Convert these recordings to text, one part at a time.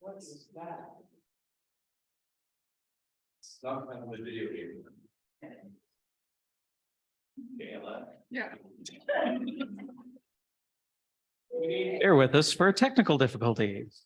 What is that? Stop playing the video game. Yeah. Bear with us for technical difficulties.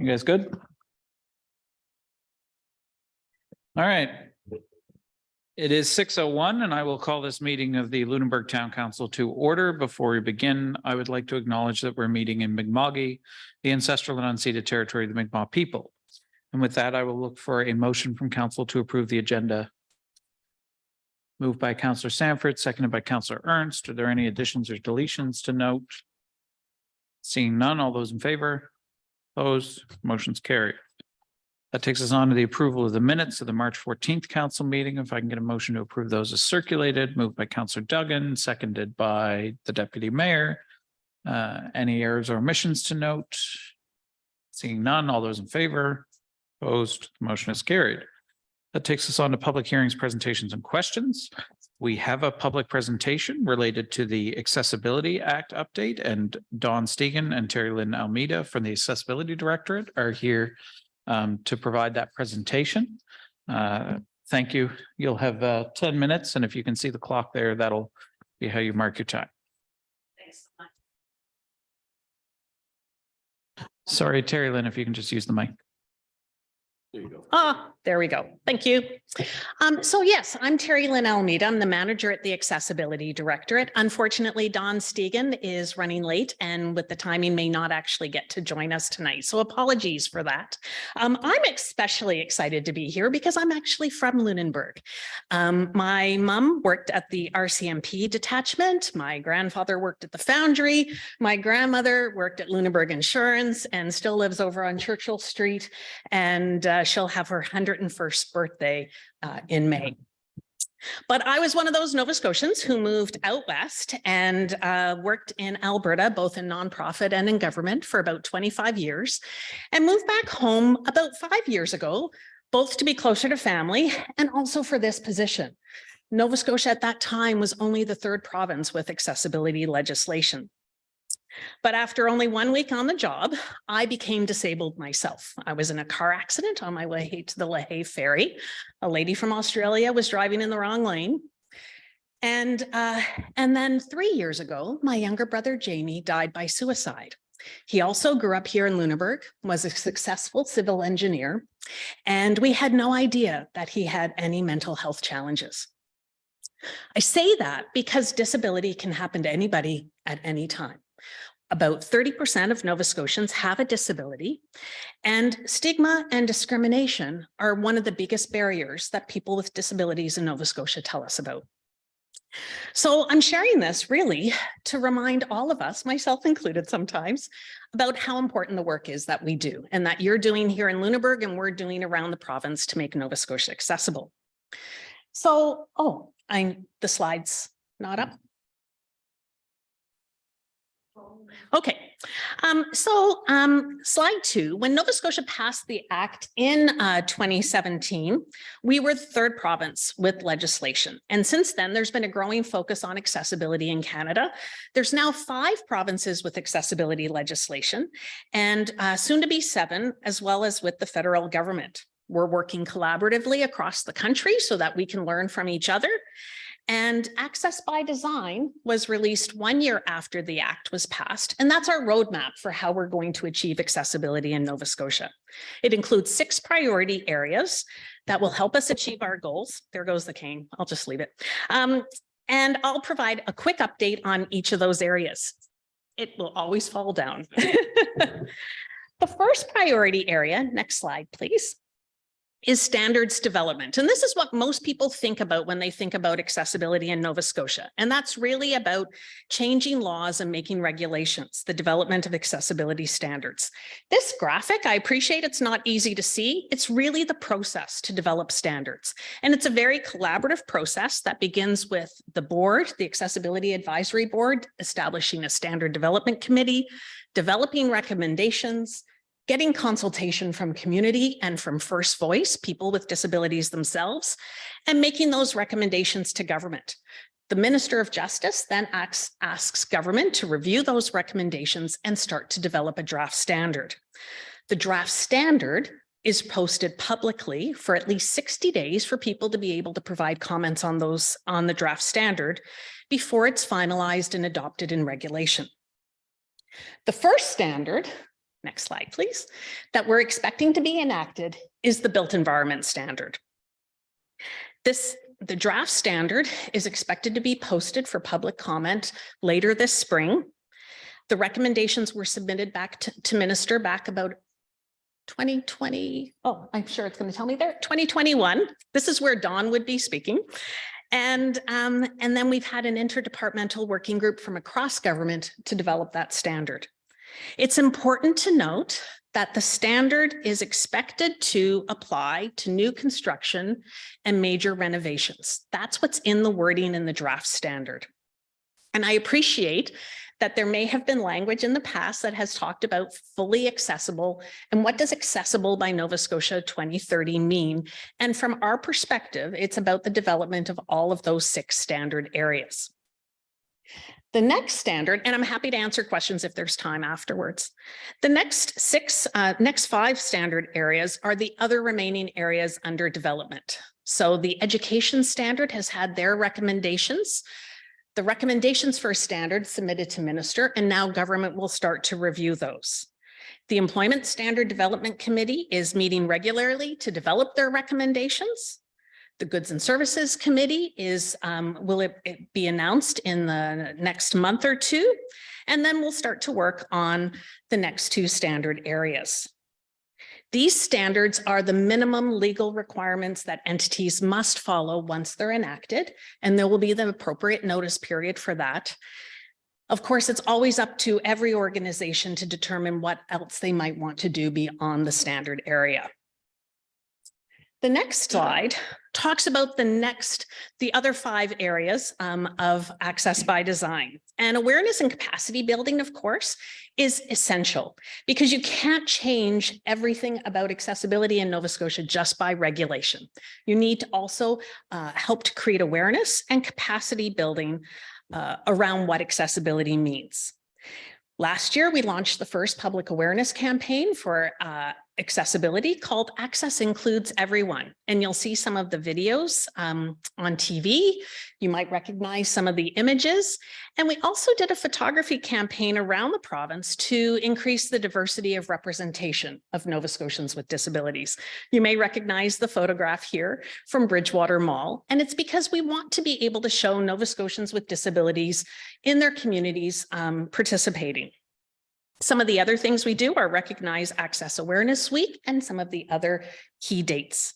You guys good? All right. It is 6:01 and I will call this meeting of the Lunenburg Town Council to order. Before we begin, I would like to acknowledge that we're meeting in Mi'kma'ki, the ancestral and unceded territory of the Mi'kmaq people. And with that, I will look for a motion from council to approve the agenda. Moved by Councillor Sanford, seconded by Councillor Ernst. Are there any additions or deletions to note? Seeing none, all those in favor? Opposed, motion's carried. That takes us on to the approval of the minutes of the March 14th council meeting. If I can get a motion to approve those as circulated, moved by Councillor Duggan, seconded by the deputy mayor. Any errors or omissions to note? Seeing none, all those in favor? Opposed, motion is carried. That takes us on to public hearings, presentations, and questions. We have a public presentation related to the Accessibility Act update, and Dawn Stegan and Terry Lynn Almeida from the Accessibility Directorate are here to provide that presentation. Thank you. You'll have 10 minutes, and if you can see the clock there, that'll be how you mark your time. Thanks so much. Sorry, Terry Lynn, if you can just use the mic. There you go. There we go. Thank you. So yes, I'm Terry Lynn Almeida. I'm the manager at the Accessibility Directorate. Unfortunately, Dawn Stegan is running late and with the timing may not actually get to join us tonight. So apologies for that. I'm especially excited to be here because I'm actually from Lunenburg. My mom worked at the RCMP detachment. My grandfather worked at the Foundry. My grandmother worked at Lunenburg Insurance and still lives over on Churchill Street. And she'll have her 101st birthday in May. But I was one of those Nova Scotians who moved out west and worked in Alberta, both in nonprofit and in government for about 25 years, and moved back home about 5 years ago, both to be closer to family and also for this position. Nova Scotia at that time was only the third province with accessibility legislation. But after only 1 week on the job, I became disabled myself. I was in a car accident on my way to the LaHaye ferry. A lady from Australia was driving in the wrong lane. And then 3 years ago, my younger brother, Jamie, died by suicide. He also grew up here in Lunenburg, was a successful civil engineer, and we had no idea that he had any mental health challenges. I say that because disability can happen to anybody at any time. About 30% of Nova Scotians have a disability, and stigma and discrimination are one of the biggest barriers that people with disabilities in Nova Scotia tell us about. So I'm sharing this really to remind all of us, myself included sometimes, about how important the work is that we do and that you're doing here in Lunenburg and we're doing around the province to make Nova Scotia accessible. So, the slide's not up. Okay, slide 2, when Nova Scotia passed the Act in 2017, we were the third province with legislation. And since then, there's been a growing focus on accessibility in Canada. There's now 5 provinces with accessibility legislation and soon to be 7, as well as with the federal government. We're working collaboratively across the country so that we can learn from each other. And Access by Design was released 1 year after the act was passed. And that's our roadmap for how we're going to achieve accessibility in Nova Scotia. It includes 6 priority areas that will help us achieve our goals. There goes the cane. I'll just leave it. And I'll provide a quick update on each of those areas. It will always fall down. The first priority area, next slide, please, is standards development. And this is what most people think about when they think about accessibility in Nova Scotia. And that's really about changing laws and making regulations, the development of accessibility standards. This graphic, I appreciate it's not easy to see. It's really the process to develop standards. And it's a very collaborative process that begins with the board, the Accessibility Advisory Board, establishing a standard development committee, developing recommendations, getting consultation from community and from First Voice, people with disabilities themselves, and making those recommendations to government. The Minister of Justice then asks government to review those recommendations and start to develop a draft standard. The draft standard is posted publicly for at least 60 days for people to be able to provide comments on the draft standard before it's finalized and adopted in regulation. The first standard, next slide, please, that we're expecting to be enacted is the built environment standard. The draft standard is expected to be posted for public comment later this spring. The recommendations were submitted back to Minister back about 2020. Oh, I'm sure it's going to tell me there, 2021. This is where Dawn would be speaking. And then we've had an interdepartmental working group from across government to develop that standard. It's important to note that the standard is expected to apply to new construction and major renovations. That's what's in the wording in the draft standard. And I appreciate that there may have been language in the past that has talked about fully accessible and what does accessible by Nova Scotia 2030 mean? And from our perspective, it's about the development of all of those 6 standard areas. The next standard, and I'm happy to answer questions if there's time afterwards. The next 5 standard areas are the other remaining areas under development. So the education standard has had their recommendations. The recommendations for a standard submitted to Minister, and now government will start to review those. The Employment Standard Development Committee is meeting regularly to develop their recommendations. The Goods and Services Committee will it be announced in the next month or two, and then we'll start to work on the next 2 standard areas. These standards are the minimum legal requirements that entities must follow once they're enacted, and there will be the appropriate notice period for that. Of course, it's always up to every organization to determine what else they might want to do beyond the standard area. The next slide talks about the other 5 areas of access by design. And awareness and capacity building, of course, is essential because you can't change everything about accessibility in Nova Scotia just by regulation. You need to also help to create awareness and capacity building around what accessibility means. Last year, we launched the first public awareness campaign for accessibility called Access Includes Everyone. And you'll see some of the videos on TV. You might recognize some of the images. And we also did a photography campaign around the province to increase the diversity of representation of Nova Scotians with disabilities. You may recognize the photograph here from Bridgewater Mall. And it's because we want to be able to show Nova Scotians with disabilities in their communities participating. Some of the other things we do are recognize Access Awareness Week and some of the other key dates.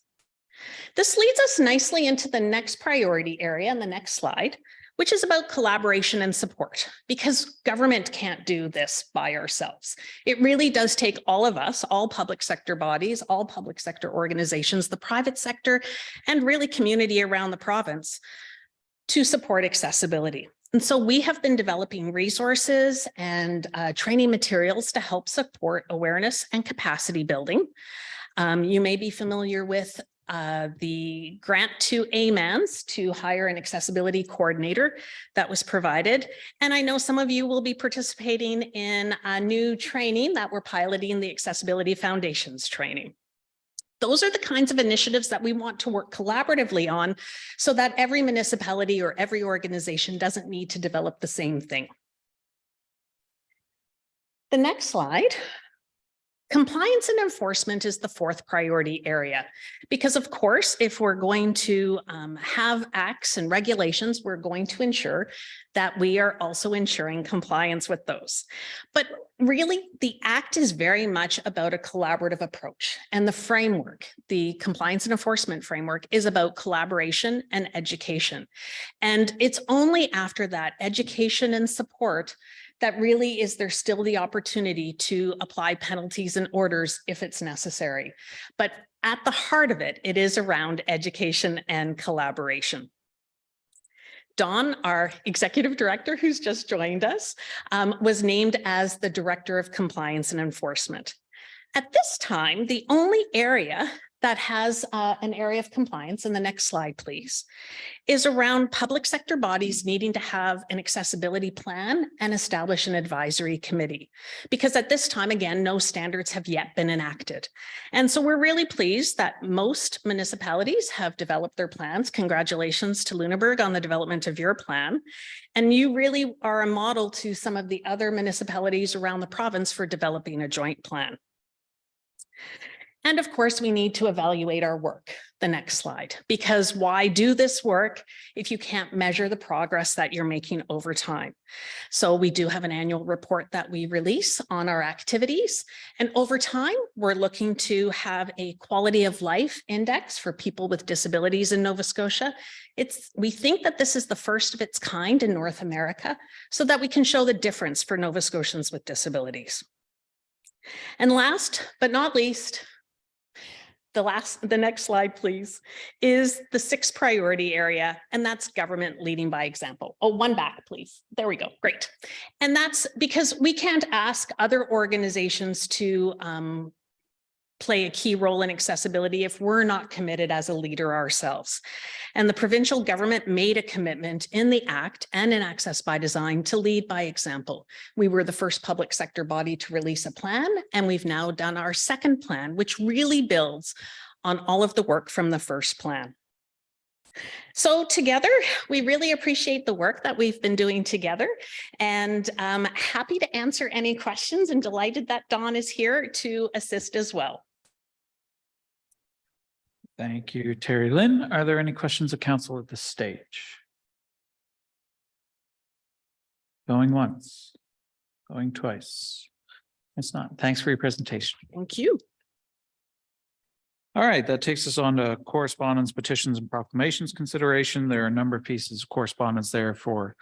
This leads us nicely into the next priority area in the next slide, which is about collaboration and support, because government can't do this by ourselves. It really does take all of us, all public sector bodies, all public sector organizations, the private sector, and really community around the province to support accessibility. And so we have been developing resources and training materials to help support awareness and capacity building. You may be familiar with the grant to AMANS to hire an accessibility coordinator that was provided. And I know some of you will be participating in a new training that we're piloting, the Accessibility Foundations training. Those are the kinds of initiatives that we want to work collaboratively on so that every municipality or every organization doesn't need to develop the same thing. The next slide. Compliance and enforcement is the fourth priority area, because of course, if we're going to have acts and regulations, we're going to ensure that we are also ensuring compliance with those. But really, the act is very much about a collaborative approach, and the framework, the compliance and enforcement framework, is about collaboration and education. And it's only after that education and support that really is there still the opportunity to apply penalties and orders if it's necessary. But at the heart of it, it is around education and collaboration. Dawn, our executive director, who's just joined us, was named as the Director of Compliance and Enforcement. At this time, the only area that has an area of compliance, and the next slide, please, is around public sector bodies needing to have an accessibility plan and establish an advisory committee. Because at this time, again, no standards have yet been enacted. And so we're really pleased that most municipalities have developed their plans. Congratulations to Lunenburg on the development of your plan. And you really are a model to some of the other municipalities around the province for developing a joint plan. And of course, we need to evaluate our work. The next slide, because why do this work if you can't measure the progress that you're making over time? So we do have an annual report that we release on our activities. And over time, we're looking to have a quality of life index for people with disabilities in Nova Scotia. We think that this is the first of its kind in North America, so that we can show the difference for Nova Scotians with disabilities. And last but not least, the next slide, please, is the sixth priority area, and that's government leading by example. Oh, one back, please. There we go. Great. And that's because we can't ask other organizations to play a key role in accessibility if we're not committed as a leader ourselves. And the provincial government made a commitment in the Act and in Access by Design to lead by example. We were the first public sector body to release a plan, and we've now done our second plan, which really builds on all of the work from the first plan. So together, we really appreciate the work that we've been doing together, and I'm happy to answer any questions and delighted that Dawn is here to assist as well. Thank you, Terry Lynn. Are there any questions of council at this stage? Going once, going twice. It's not. Thanks for your presentation. Thank you. All right, that takes us on to correspondence, petitions, and proclamations consideration. There are a number of pieces of correspondence there for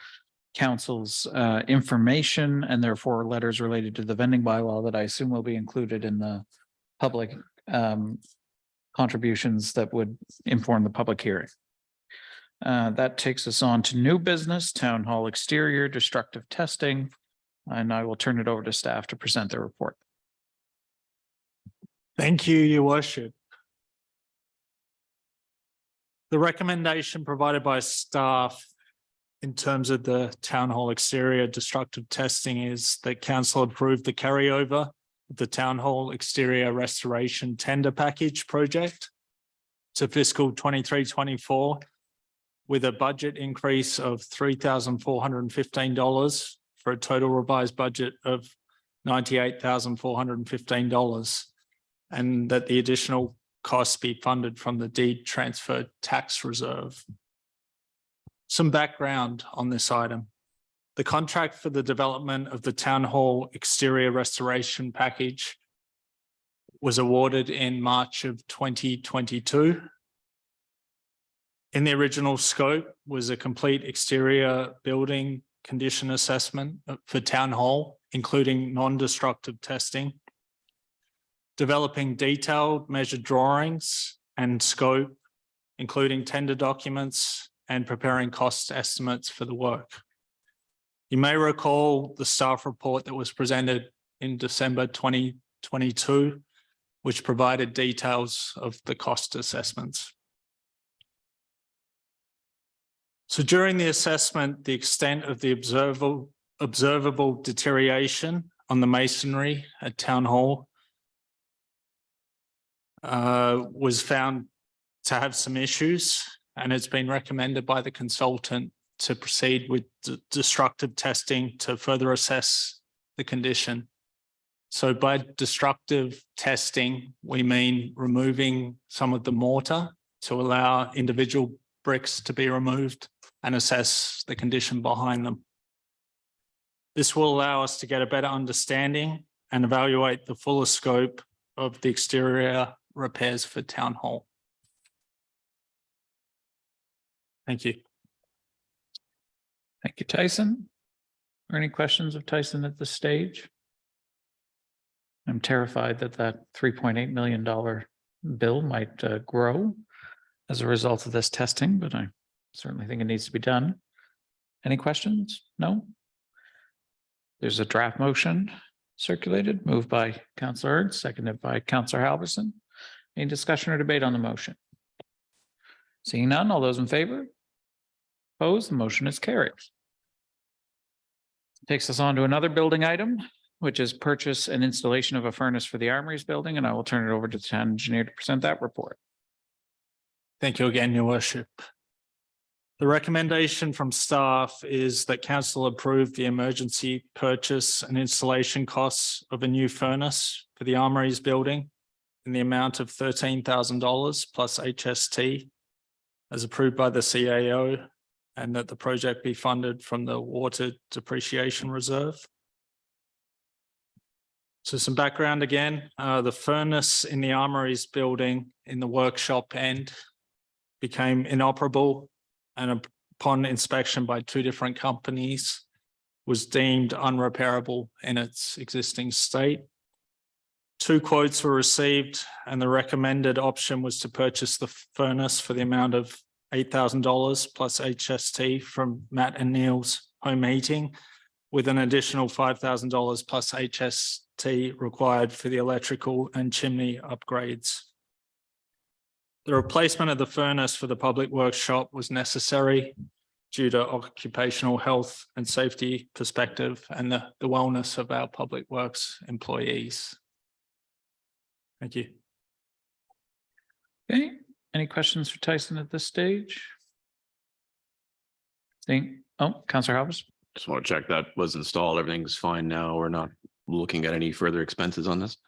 council's information, and therefore letters related to the vending bylaw that I assume will be included in the public contributions that would inform the public hearing. That takes us on to new business, town hall exterior destructive testing, and I will turn it over to staff to present their report. Thank you, Your Worship. The recommendation provided by staff in terms of the town hall exterior destructive testing is that council approve the carryover of the town hall exterior restoration tender package project to fiscal 23-24 with a budget increase of $3,415 for a total revised budget of $98,415, and that the additional costs be funded from the deed transfer tax reserve. Some background on this item. The contract for the development of the town hall exterior restoration package was awarded in March of 2022. In the original scope was a complete exterior building condition assessment for town hall, including non-destructive testing, developing detailed measured drawings and scope, including tender documents, and preparing cost estimates for the work. You may recall the staff report that was presented in December 2022, which provided details of the cost assessments. So during the assessment, the extent of the observable deterioration on the masonry at Town Hall was found to have some issues, and it's been recommended by the consultant to proceed with destructive testing to further assess the condition. So by destructive testing, we mean removing some of the mortar to allow individual bricks to be removed and assess the condition behind them. This will allow us to get a better understanding and evaluate the fuller scope of the exterior repairs for Town Hall. Thank you. Thank you, Tyson. Are any questions of Tyson at this stage? I'm terrified that $3.8 million bill might grow as a result of this testing, but I certainly think it needs to be done. Any questions? No? There's a draft motion circulated, moved by Councillor Ernst, seconded by Councillor Halverson. Any discussion or debate on the motion? Seeing none, all those in favor? Opposed, the motion is carried. Takes us on to another building item, which is purchase and installation of a furnace for the Armories building, and I will turn it over to the town engineer to present that report. Thank you again, Your Worship. The recommendation from staff is that council approve the emergency purchase and installation costs of a new furnace for the Armories building in the amount of $13,000 plus HST as approved by the CAO, and that the project be funded from the Water Depreciation Reserve. So some background again, the furnace in the Armories building in the workshop end became inoperable, and upon inspection by two different companies was deemed unrepairable in its existing state. Two quotes were received, and the recommended option was to purchase the furnace for the amount of $8,000 plus HST from Matt and Neil's Home Heating, with an additional $5,000 plus HST required for the electrical and chimney upgrades. The replacement of the furnace for the public workshop was necessary due to occupational health and safety perspective and the wellness of our public works employees. Thank you. Okay, any questions for Tyson at this stage? Councillor Halverson. Just want to check that was installed. Everything's fine now. We're not looking at any further expenses on this.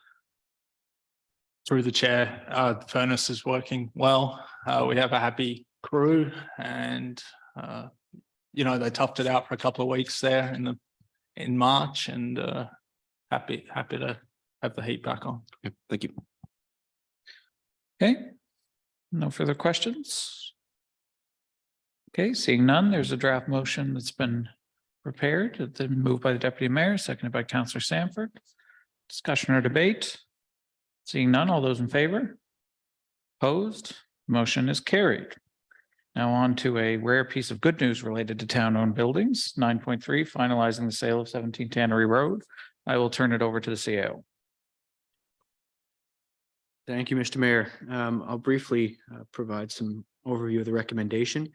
Through the chair, the furnace is working well. We have a happy crew, and they toughed it out for a couple of weeks there in March, and happy to have the heat back on. Okay, thank you. Okay, no further questions. Okay, seeing none, there's a draft motion that's been prepared. It's been moved by the Deputy Mayor, seconded by Councillor Sanford. Discussion or debate? Seeing none, all those in favor? Opposed? Motion is carried. Now on to a rare piece of good news related to town-owned buildings. 9.3, finalizing the sale of 17 Tannery Road. I will turn it over to the CAO. Thank you, Mr. Mayor. I'll briefly provide some overview of the recommendation,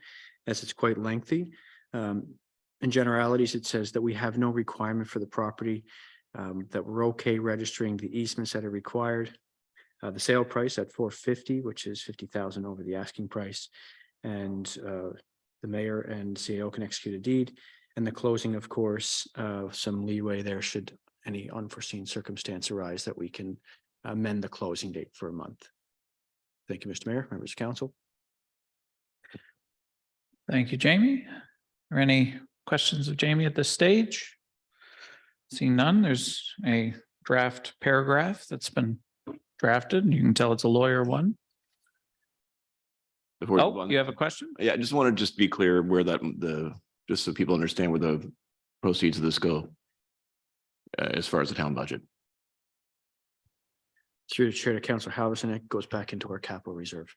as it's quite lengthy. In generalities, it says that we have no requirement for the property, that we're okay registering the easements that are required. The sale price at $450,000, which is $50,000 over the asking price, and the mayor and CAO can execute a deed. And the closing, of course, some leeway there should any unforeseen circumstance arise that we can amend the closing date for a month. Thank you, Mr. Mayor, members of council. Thank you, Jamie. Are any questions of Jamie at this stage? Seeing none, there's a draft paragraph that's been drafted, and you can tell it's a lawyer one. Before we move Oh, on. you have a question? Yeah, I just want to just be clear where just so people understand where the proceeds of this go as far as the town budget. Through the chair to Councillor Halverson, it goes back into our capital reserve.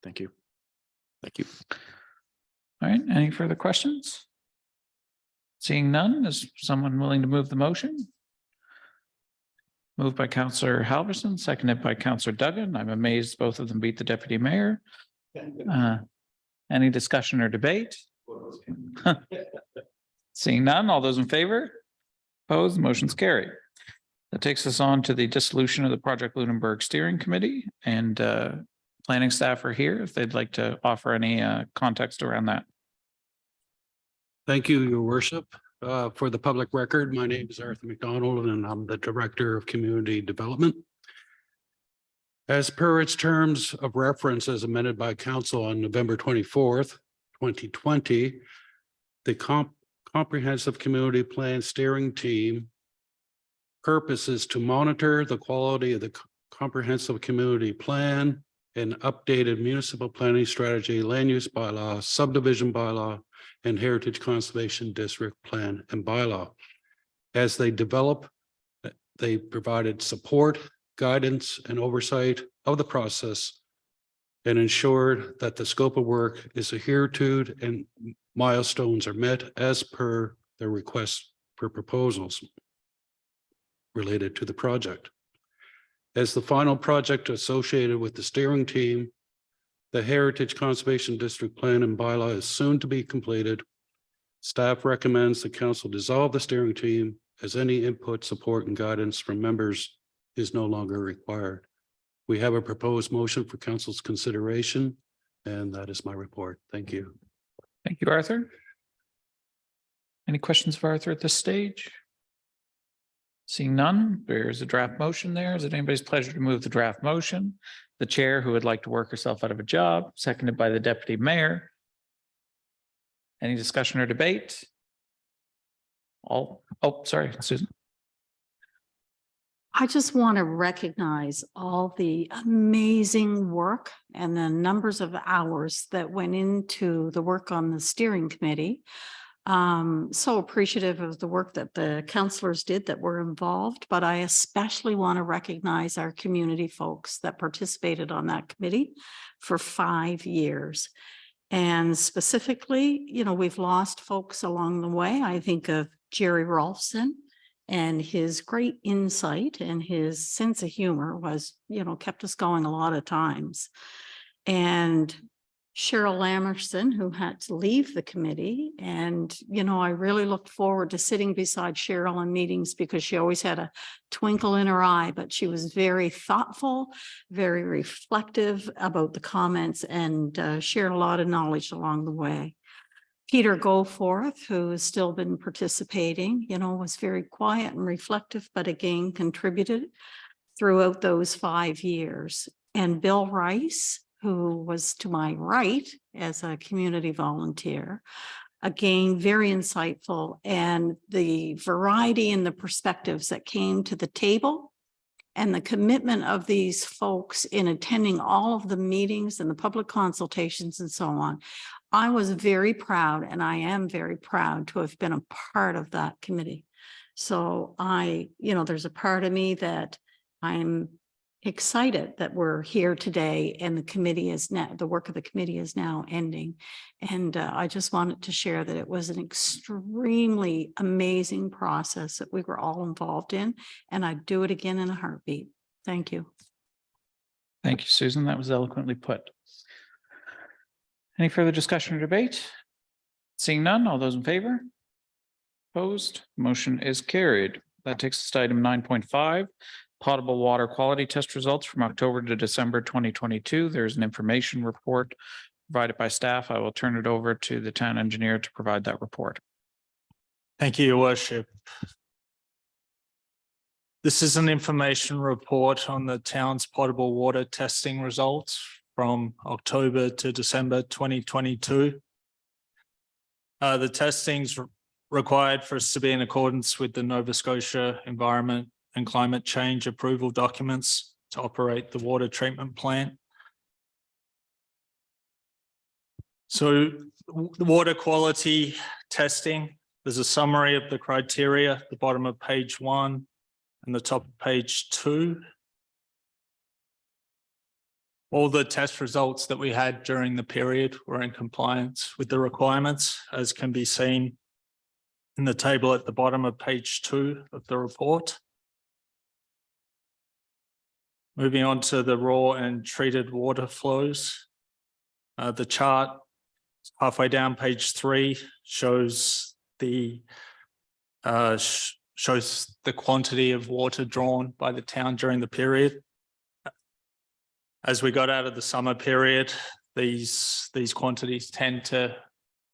Thank you. Thank you. All right, any further questions? Seeing none, is someone willing to move the motion? Moved by Councillor Halverson, seconded by Councillor Duggan. I'm amazed both of them beat the Deputy Mayor. Any discussion or debate? Seeing none, all those in favor? Opposed, motion's carried. That takes us on to the dissolution of the Project Lunenburg Steering Committee, and planning staff are here if they'd like to offer any context around that. Thank you, Your Worship. For the public record, my name is Arthur McDonald and I'm the Director of Community Development. As per its terms of reference as amended by Council on November 24th, 2020, the Comprehensive Community Plan Steering Team purpose is to monitor the quality of the comprehensive community plan and updated municipal planning strategy, land use bylaw, subdivision bylaw, and heritage conservation district plan and bylaw. As they develop, they provided support, guidance, and oversight of the process and ensured that the scope of work is adhered to and milestones are met as per their requests for proposals related to the project. As the final project associated with the steering team, the Heritage Conservation District Plan and Bylaw is soon to be completed. Staff recommends the council dissolve the steering team as any input, support, and guidance from members is no longer required. We have a proposed motion for council's consideration, and that is my report. Thank you. Thank you, Arthur. Any questions for Arthur at this stage? Seeing none, there's a draft motion there. Is it anybody's pleasure to move the draft motion? The chair, who would like to work herself out of a job, seconded by the deputy mayor. Any discussion or debate? Sorry, Susan. I just want to recognize all the amazing work and the numbers of hours that went into the work on the steering committee. So appreciative of the work that the councillors did that were involved, but I especially want to recognize our community folks that participated on that committee for 5 years. And specifically, you know, we've lost folks along the way. I think of Jerry Rolfson and his great insight and his sense of humor was, you know, kept us going a lot of times. And Cheryl Lamerson, who had to leave the committee. And, you know, I really looked forward to sitting beside Cheryl in meetings because she always had a twinkle in her eye, but she was very thoughtful, very reflective about the comments, and shared a lot of knowledge along the way. Peter Goforth, who has still been participating, you know, was very quiet and reflective, but again, contributed throughout those 5 years. And Bill Rice, who was to my right as a community volunteer, again, very insightful, and the variety and the perspectives that came to the table and the commitment of these folks in attending all of the meetings and the public consultations and so on. I was very proud, and I am very proud to have been a part of that committee. So you know, there's a part of me that I'm excited that we're here today and the committee is now, the work of the committee is now ending. And I just wanted to share that it was an extremely amazing process that we were all involved in, and I'd do it again in a heartbeat. Thank you. Thank you, Susan. That was eloquently put. Any further discussion or debate? Seeing none, all those in favor? Opposed? Motion is carried. That takes us to item 9.5. Potable water quality test results from October to December 2022. There's an information report provided by staff. I will turn it over to the town engineer to provide that report. Thank you, Your Worship. This is an information report on the town's potable water testing results from October to December 2022. The testings required for us to be in accordance with the Nova Scotia Environment and Climate Change approval documents to operate the water treatment plant. So the water quality testing, there's a summary of the criteria at the bottom of page 1 and the top of page 2. All the test results that we had during the period were in compliance with the requirements, as can be seen in the table at the bottom of page 2 of the report. Moving on to the raw and treated water flows. The chart halfway down page 3 shows the shows the quantity of water drawn by the town during the period. As we got out of the summer period, these quantities tend to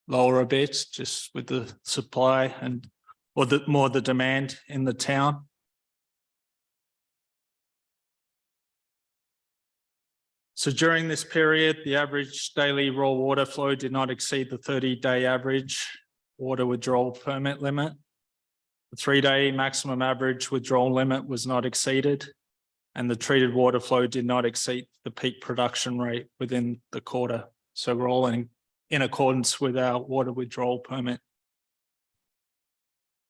lower a bit just with the supply and or the more the demand in the town. So during this period, the average daily raw water flow did not exceed the 30-day average water withdrawal permit limit. The 3-day maximum average withdrawal limit was not exceeded, and the treated water flow did not exceed the peak production rate within the quarter. So we're all in accordance with our water withdrawal permit.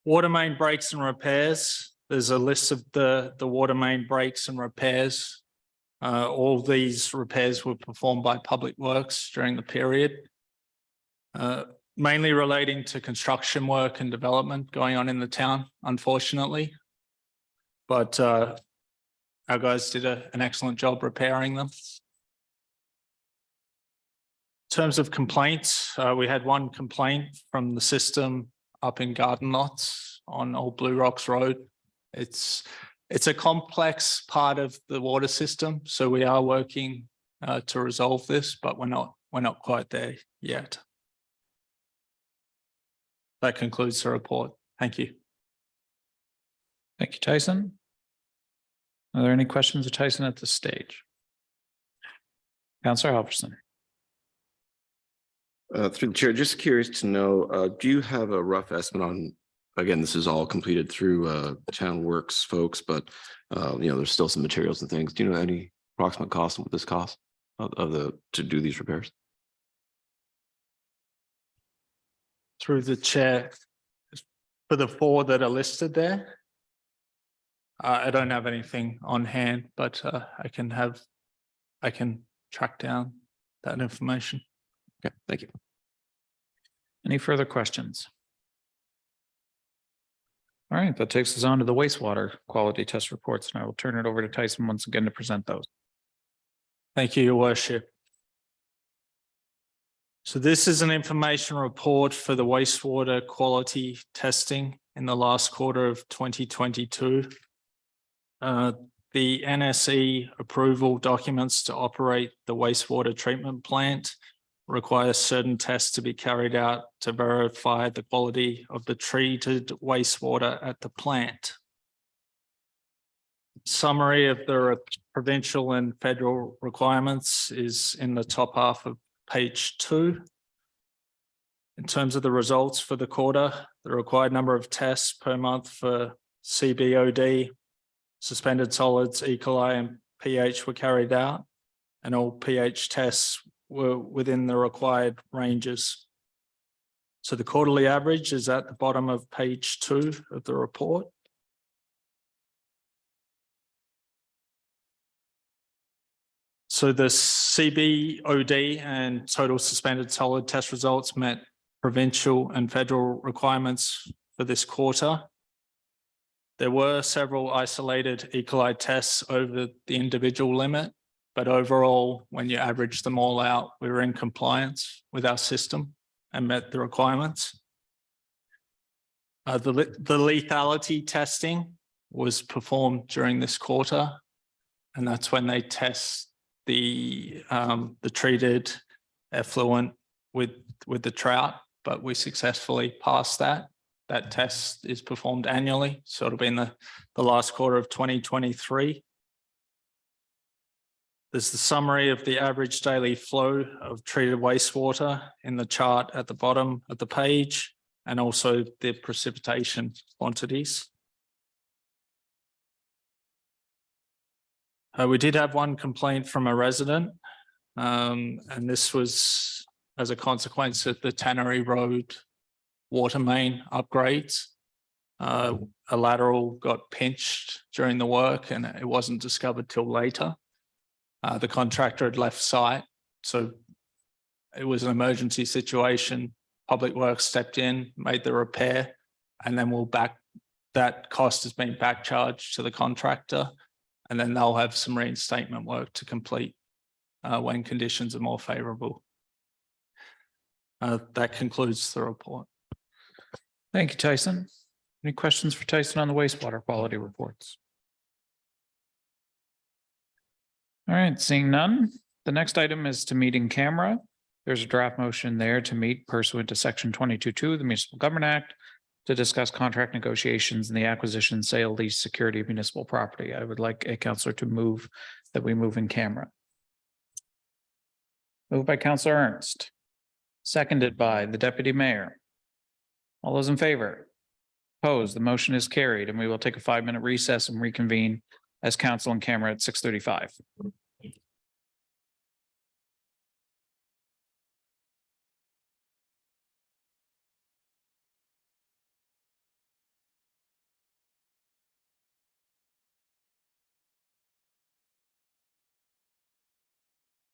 Water main breaks and repairs. There's a list of the water main breaks and repairs. All these repairs were performed by Public Works during the period, mainly relating to construction work and development going on in the town, unfortunately. But our guys did an excellent job repairing them. In terms of complaints, we had one complaint from the system up in Garden Lots on Old Blue Rocks Road. It's a complex part of the water system, so we are working to resolve this, but we're not quite there yet. That concludes the report. Thank you. Thank you, Tyson. Are there any questions of Tyson at this stage? Councillor Halverson. Through the chair, just curious to know, do you have a rough estimate on, again, this is all completed through Town Works folks, but there's still some materials and things. Do you know any approximate cost of what this costs to do these repairs? Through the chair, for the 4 that are listed there, I don't have anything on hand, but I can track down that information. Okay, thank you. Any further questions? All right, that takes us on to the wastewater quality test reports, and I will turn it over to Tyson once again to present those. Thank you, Your Worship. So this is an information report for the wastewater quality testing in the last quarter of 2022. The NSE approval documents to operate the wastewater treatment plant require certain tests to be carried out to verify the quality of the treated wastewater at the plant. Summary of the provincial and federal requirements is in the top half of page 2. In terms of the results for the quarter, the required number of tests per month for CBOD, suspended solids, E. coli, and pH were carried out, and all pH tests were within the required ranges. So the quarterly average is at the bottom of page 2 of the report. So the CBOD and total suspended solid test results met provincial and federal requirements for this quarter. There were several isolated E. coli tests over the individual limit, but overall, when you average them all out, we were in compliance with our system and met the requirements. The lethality testing was performed during this quarter, and that's when they test the treated effluent with the trout, but we successfully passed that. That test is performed annually, so it'll be in the last quarter of 2023. There's the summary of the average daily flow of treated wastewater in the chart at the bottom of the page, and also the precipitation quantities. We did have one complaint from a resident, and this was as a consequence of the Tannery Road water main upgrades. A lateral got pinched during the work and it wasn't discovered till later. The contractor had left site, so it was an emergency situation. Public Works stepped in, made the repair, and then that cost has been back charged to the contractor, and then they'll have some reinstatement work to complete when conditions are more favourable. That concludes the report. Thank you, Tyson. Any questions for Tyson on the wastewater quality reports? All right, seeing none. The next item is to meet in camera. There's a draft motion there to meet pursuant to section 22(2) of the Municipal Government Act to discuss contract negotiations and the acquisition, sale, lease, security of municipal property. I would like a counselor to move that we move in camera. Moved by Counselor Ernst. Seconded by the deputy mayor. All those in favor? Opposed, the motion is carried, and we will take a 5-minute recess and reconvene as council in camera at 6:35.